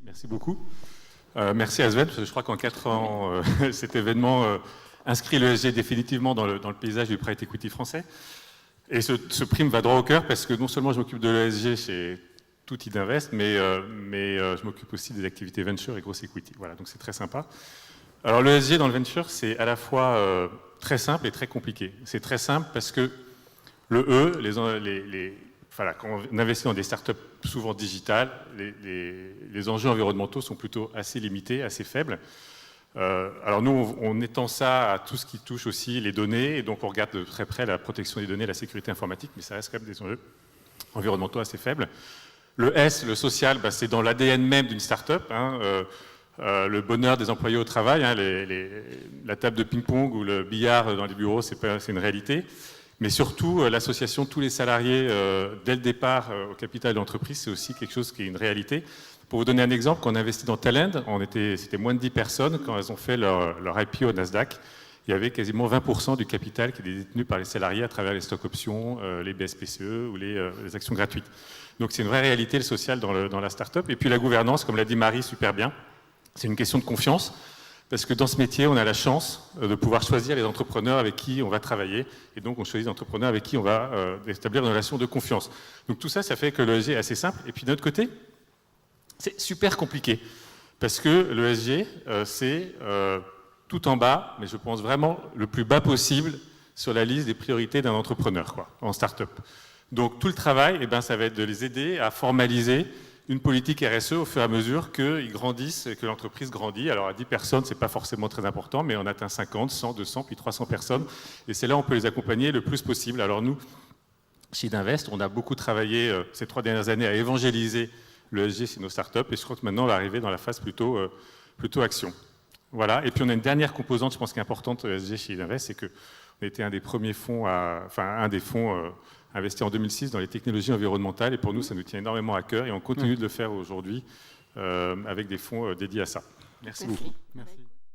Merci beaucoup. Merci à Sven, parce que je crois qu'en 4 ans, cet événement inscrit l'ESG définitivement dans le paysage du private equity français. Et ce prix me va droit au cœur, parce que non seulement je m'occupe de l'ESG chez tout Idinvest, mais je m'occupe aussi des activités venture et gross equity. Voilà, donc c'est très sympa. Alors l'ESG dans le venture, c'est à la fois très simple et très compliqué. C'est très simple parce que le E, voilà, quand on investit dans des startups souvent digitales, les enjeux environnementaux sont plutôt assez limités, assez faibles. Alors nous, on étend ça à tout ce qui touche aussi les données, et donc on regarde de très près la protection des données, la sécurité informatique, mais ça reste quand même des enjeux environnementaux assez faibles. Le S, le social, c'est dans l'ADN même d'une startup. Le bonheur des employés au travail, la table de ping-pong ou le billard dans les bureaux, c'est une réalité. Mais surtout, l'association de tous les salariés dès le départ au capital de l'entreprise, c'est aussi quelque chose qui est une réalité. Pour vous donner un exemple, quand on investit dans Talend, c'était moins de 10 personnes. Quand elles ont fait leur IPO au Nasdaq, il y avait quasiment 20% du capital qui était détenu par les salariés à travers les stocks options, les BSPCE ou les actions gratuites. Donc c'est une vraie réalité, le social dans la start-up. Et puis la gouvernance, comme l'a dit Marie super bien, c'est une question de confiance. Parce que dans ce métier, on a la chance de pouvoir choisir les entrepreneurs avec qui on va travailler. Et donc, on choisit les entrepreneurs avec qui on va établir une relation de confiance. Donc tout ça, ça fait que l'ESG est assez simple. Et puis d'un autre côté, c'est super compliqué. Parce que l'ESG, c'est tout en bas, mais je pense vraiment le plus bas possible sur la liste des priorités d'un entrepreneur, en start-up. Donc tout le travail, ça va être de les aider à formaliser une politique RSE au fur et à mesure qu'ils grandissent et que l'entreprise grandit. Alors à 10 personnes, ce n'est pas forcément très important, mais on atteint 50, 100, 200, puis 300 personnes. Et c'est là où on peut les accompagner le plus possible. Alors nous, chez Idinvest, on a beaucoup travaillé ces 3 dernières années à évangéliser l'ESG chez nos startups. Et je crois que maintenant, on va arriver dans la phase plutôt action. Voilà. Et puis on a une dernière composante, je pense, qui est importante ESG chez Idinvest, c'est qu'on a été un des premiers fonds, investi en 2006 dans les technologies environnementales, et pour nous, ça nous tient énormément à cœur, et on continue de le faire aujourd'hui avec des fonds dédiés à ça. Merci beaucoup. Merci.